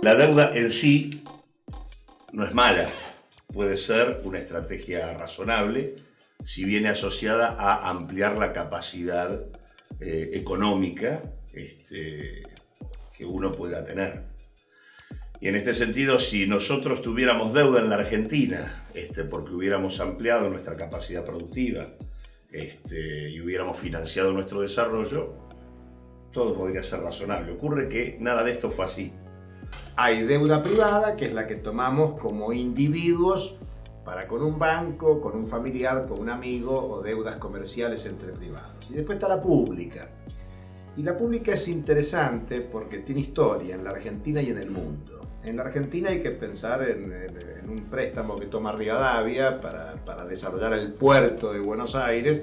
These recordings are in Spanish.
La deuda en sí no es mala, puede ser una estrategia razonable si viene asociada a ampliar la capacidad económica que uno pueda tener. Y en este sentido, si nosotros tuviéramos deuda en la Argentina, porque hubiéramos ampliado nuestra capacidad productiva y hubiéramos financiado nuestro desarrollo, todo podría ser razonable. Ocurre que nada de esto fue así. Hay deuda privada, que es la que tomamos como individuos para con un banco, con un familiar, con un amigo, o deudas comerciales entre privados. Y después está la pública. Y la pública es interesante porque tiene historia en la Argentina y en el mundo. En la Argentina hay que pensar en un préstamo que toma Rivadavia para desarrollar el puerto de Buenos Aires,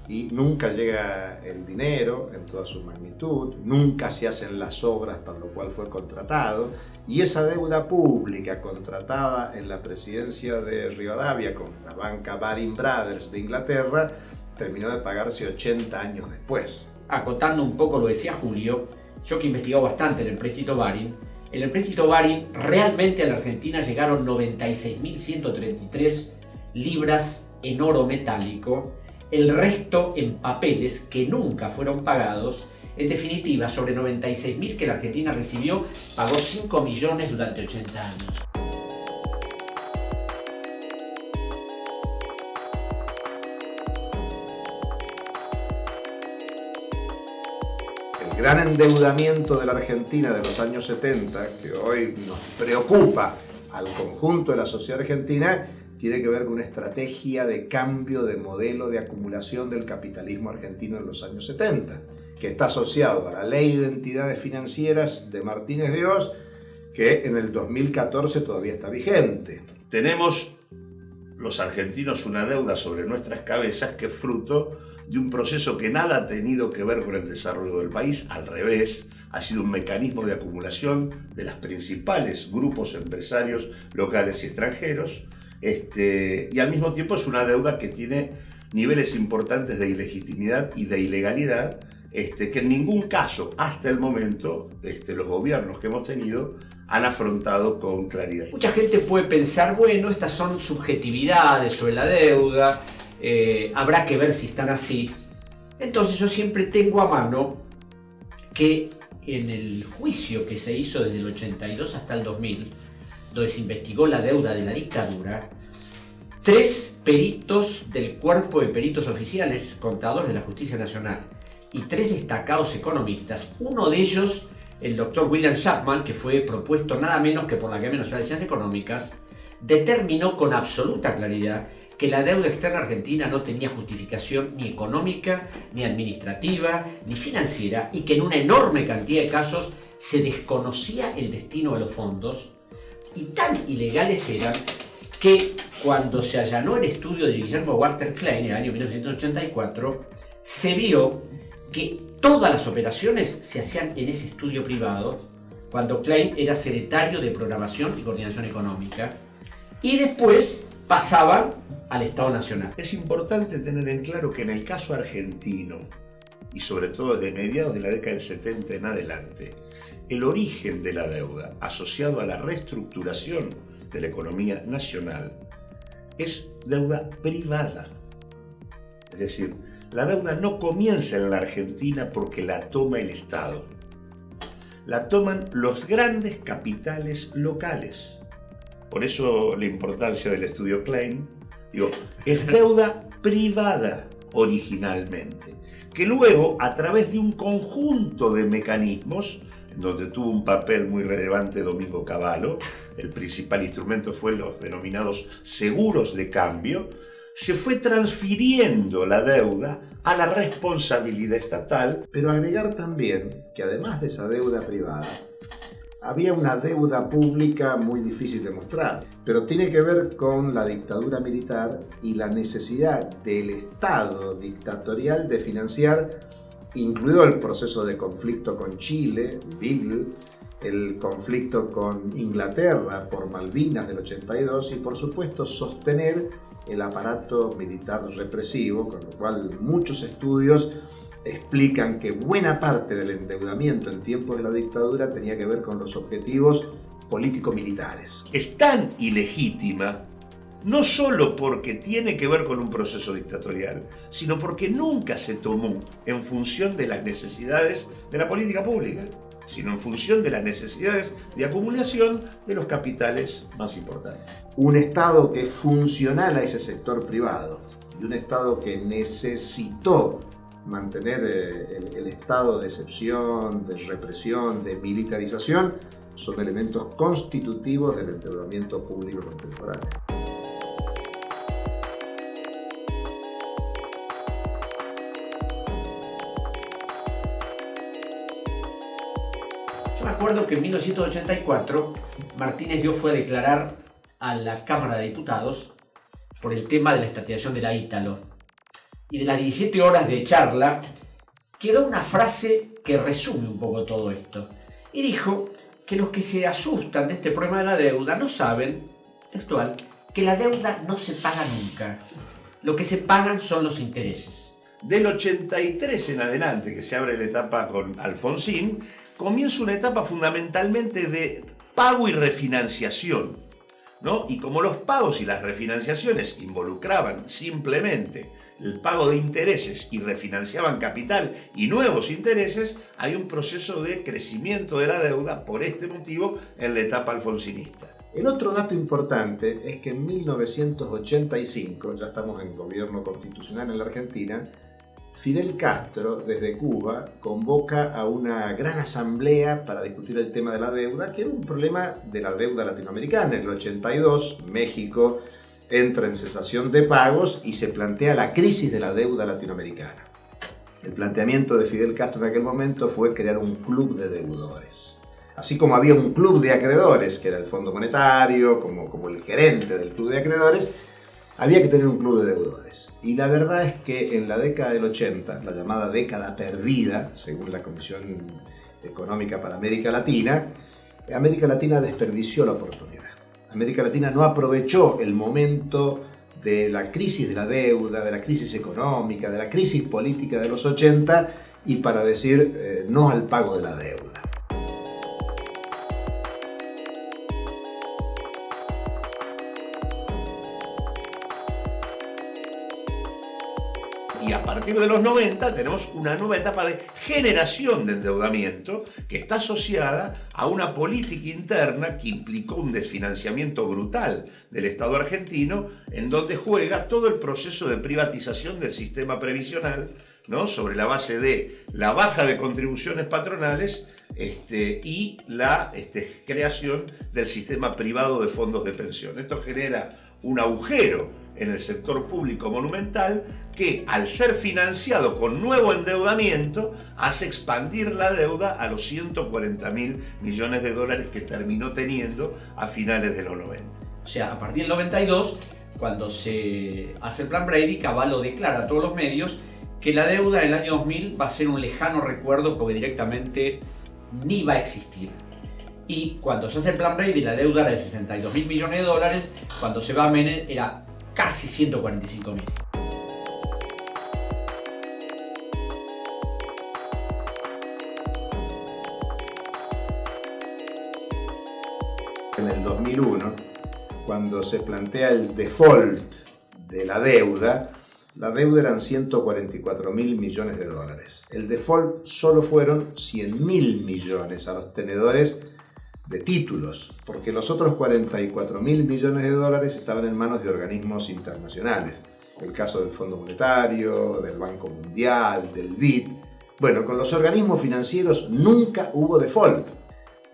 y nunca llega el dinero en toda su magnitud, nunca se hacen las obras para lo cual fue contratado, y esa deuda pública contratada en la presidencia de Rivadavia con la banca Baring Brothers de Inglaterra terminó de pagarse 80 años después. Acotando un poco lo decía Julio, yo que he investigado bastante en el empréstito Baring, en el empréstito Baring realmente a la Argentina llegaron 96.133 libras en oro metálico, el resto en papeles que nunca fueron pagados. En definitiva, sobre 96.000 que la Argentina recibió, pagó 5 millones durante 80 años. El gran endeudamiento de la Argentina de los años 70, que hoy nos preocupa al conjunto de la sociedad argentina, tiene que ver con una estrategia de cambio de modelo de acumulación del capitalismo argentino en los años 70, que está asociado a la Ley de Entidades Financieras de Martínez de Hoz, que en el 2014 todavía está vigente. Tenemos los argentinos una deuda sobre nuestras cabezas que es fruto de un proceso que nada ha tenido que ver con el desarrollo del país, al revés, ha sido un mecanismo de acumulación de los principales grupos empresarios locales y extranjeros, y al mismo tiempo es una deuda que tiene niveles importantes de ilegitimidad y de ilegalidad, que en ningún caso hasta el momento los gobiernos que hemos tenido han afrontado con claridad. Mucha gente puede pensar, bueno, estas son subjetividades sobre la deuda, habrá que ver si están así. Entonces yo siempre tengo a mano que en el juicio que se hizo desde el 82 hasta el 2000, donde se investigó la deuda de la dictadura, 3 peritos del cuerpo de peritos oficiales, contadores de la Justicia Nacional, y 3 destacados economistas, uno de ellos, el doctor William Chapman, que fue propuesto nada menos que por la Academia Nacional de Ciencias Económicas, determinó con absoluta claridad que la deuda externa argentina no tenía justificación ni económica, ni administrativa, ni financiera, y que en una enorme cantidad de casos se desconocía el destino de los fondos, y tan ilegales eran que cuando se allanó el estudio de Guillermo Walter Klein en el año 1984, se vio que todas las operaciones se hacían en ese estudio privado, cuando Klein era secretario de Programación y Coordinación Económica, y después pasaban al Estado Nacional. Es importante tener en claro que en el caso argentino, y sobre todo desde mediados de la década del 70 en adelante, el origen de la deuda asociado a la reestructuración de la economía nacional es deuda privada. Es decir, la deuda no comienza en la Argentina porque la toma el Estado. La toman los grandes capitales locales. Por eso la importancia del estudio Klein. Es deuda privada originalmente, que luego, a través de un conjunto de mecanismos, donde tuvo un papel muy relevante Domingo Cavallo, el principal instrumento fue los denominados seguros de cambio, se fue transfiriendo la deuda a la responsabilidad estatal. Pero agregar también que además de esa deuda privada, había una deuda pública muy difícil de mostrar, pero tiene que ver con la dictadura militar y la necesidad del Estado dictatorial de financiar, incluido el proceso de conflicto con Chile, Beagle, el conflicto con Inglaterra por Malvinas del 82 y por supuesto sostener el aparato militar represivo, con lo cual muchos estudios explican que buena parte del endeudamiento en tiempos de la dictadura tenía que ver con los objetivos político-militares. Es tan ilegítima no solo porque tiene que ver con un proceso dictatorial, sino porque nunca se tomó en función de las necesidades de la política pública, sino en función de las necesidades de acumulación de los capitales más importantes. Un Estado que es funcional a ese sector privado y un Estado que necesitó mantener el estado de excepción, de represión, de militarización, son elementos constitutivos del endeudamiento público contemporáneo. Yo me acuerdo que en 1984 Martínez Dios fue a declarar a la Cámara de Diputados por el tema de la estatización de la Ítalo. Y de las 17 horas de charla quedó una frase que resume un poco todo esto. Y dijo que los que se asustan de este problema de la deuda no saben, textual, que la deuda no se paga nunca. Lo que se pagan son los intereses. Del 83 en adelante, que se abre la etapa con Alfonsín, comienza una etapa fundamentalmente de pago y refinanciación, ¿no? Y como los pagos y las refinanciaciones involucraban simplemente el pago de intereses y refinanciaban capital y nuevos intereses, hay un proceso de crecimiento de la deuda por este motivo en la etapa alfonsinista. El otro dato importante es que en 1985, ya estamos en gobierno constitucional en la Argentina, Fidel Castro, desde Cuba, convoca a una gran asamblea para discutir el tema de la deuda, que era un problema de la deuda latinoamericana. En el 82, México entra en cesación de pagos y se plantea la crisis de la deuda latinoamericana. El planteamiento de Fidel Castro en aquel momento fue crear un club de deudores. Así como había un club de acreedores, que era el Fondo Monetario, como el gerente del club de acreedores, había que tener un club de deudores. Y la verdad es que en la década del 80, la llamada década perdida, según la Comisión Económica para América Latina desperdició la oportunidad. América Latina no aprovechó el momento de la crisis de la deuda, de la crisis económica, de la crisis política de los 80 y para decir no al pago de la deuda. Y a partir de los 90 tenemos una nueva etapa de generación de endeudamiento que está asociada a una política interna que implicó un desfinanciamiento brutal del Estado argentino, en donde juega todo el proceso de privatización del sistema previsional, ¿no? Sobre la base de la baja de contribuciones patronales y la creación del sistema privado de fondos de pensión. Esto genera un agujero en el sector público monumental que, al ser financiado con nuevo endeudamiento, hace expandir la deuda a los 140.000 millones de dólares que terminó teniendo a finales de los 90. O sea, a partir del 92, cuando se hace el Plan Brady, Cavallo declara a todos los medios que la deuda en el año 2000 va a ser un lejano recuerdo porque directamente ni va a existir. Y cuando se hace el Plan Brady, la deuda era de 62.000 millones de dólares, cuando se va a Menem era casi 145.000. En el 2001, cuando se plantea el default de la deuda eran 144.000 millones de dólares. El default solo fueron 100.000 millones a los tenedores de títulos, porque los otros 44.000 millones de dólares estaban en manos de organismos internacionales. El caso del Fondo Monetario, del Banco Mundial, del BID. Bueno, con los organismos financieros nunca hubo default.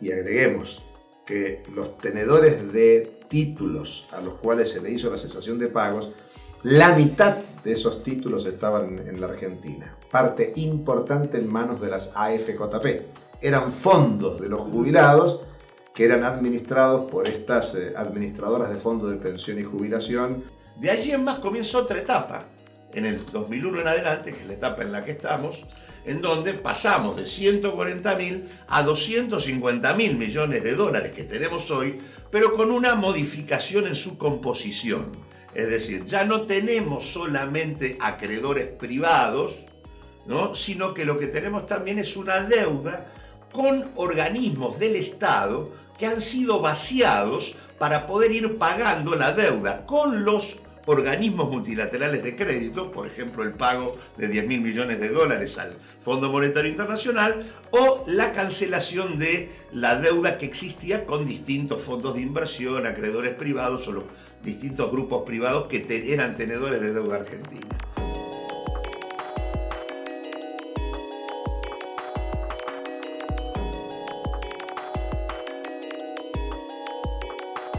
Y agreguemos que los tenedores de títulos a los cuales se le hizo la cesación de pagos, la mitad de esos títulos estaban en la Argentina. Parte importante en manos de las AFJP. Eran fondos de los jubilados que eran administrados por estas administradoras de fondos de pensión y jubilación. De allí en más comienza otra etapa, en el 2001 en adelante, que es la etapa en la que estamos, en donde pasamos de 140.000 a 250.000 millones de dólares que tenemos hoy, pero con una modificación en su composición. Es decir, ya no tenemos solamente acreedores privados, ¿no? Sino que lo que tenemos también es una deuda con organismos del Estado que han sido vaciados para poder ir pagando la deuda con los organismos multilaterales de crédito, por ejemplo el pago de 10.000 millones de dólares al Fondo Monetario Internacional, o la cancelación de la deuda que existía con distintos fondos de inversión, acreedores privados o los distintos grupos privados que eran tenedores de deuda argentina.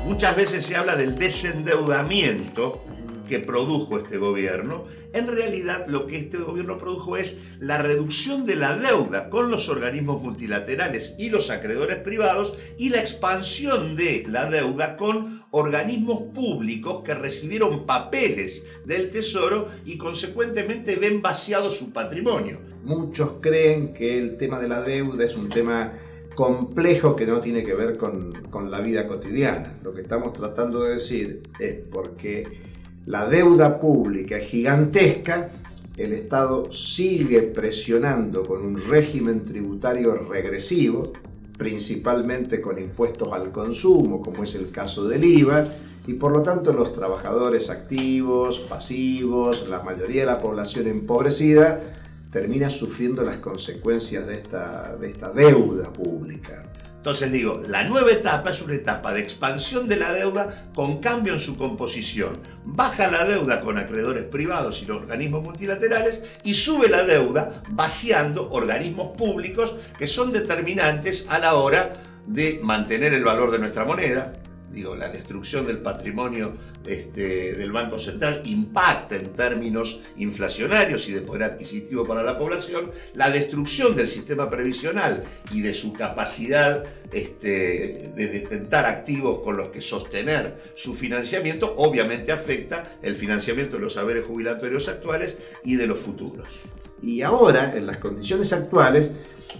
Muchas veces se habla del desendeudamiento que produjo este gobierno. En realidad lo que este gobierno produjo es la reducción de la deuda con los organismos multilaterales y los acreedores privados y la expansión de la deuda con organismos públicos que recibieron papeles del Tesoro y consecuentemente ven vaciado su patrimonio. Muchos creen que el tema de la deuda es un tema complejo que no tiene que ver con la vida cotidiana. Lo que estamos tratando de decir es porque la deuda pública es gigantesca, el Estado sigue presionando con un régimen tributario regresivo, principalmente con impuestos al consumo, como es el caso del IVA, y por lo tanto los trabajadores activos, pasivos, la mayoría de la población empobrecida, termina sufriendo las consecuencias de esta deuda pública. Entonces digo, la nueva etapa es una etapa de expansión de la deuda con cambio en su composición. Baja la deuda con acreedores privados y los organismos multilaterales y sube la deuda vaciando organismos públicos que son determinantes a la hora de mantener el valor de nuestra moneda. Digo, la destrucción del patrimonio del Banco Central impacta en términos inflacionarios y de poder adquisitivo para la población. La destrucción del sistema previsional y de su capacidad de detentar activos con los que sostener su financiamiento obviamente afecta el financiamiento de los saberes jubilatorios actuales y de los futuros. Y ahora, en las condiciones actuales,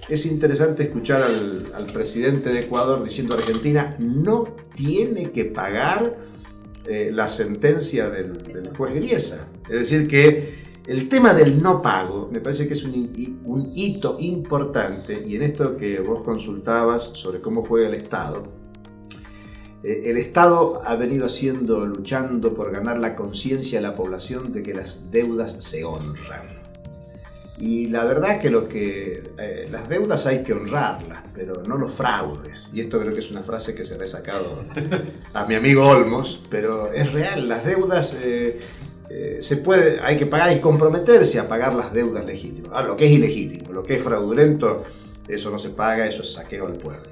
es interesante escuchar al presidente de Ecuador diciendo que Argentina no tiene que pagar la sentencia del juez Griesa. Es decir, que el tema del no pago me parece que es un hito importante, y en esto que vos consultabas sobre cómo juega el Estado, el Estado ha venido luchando por ganar la conciencia de la población de que las deudas se honran. Y la verdad que las deudas hay que honrarlas, pero no los fraudes. Y esto creo que es una frase que se le he sacado a mi amigo Olmos, pero es real. Las deudas hay que pagar y comprometerse a pagar las deudas legítimas. Lo que es ilegítimo, lo que es fraudulento, eso no se paga, eso es saqueo al pueblo.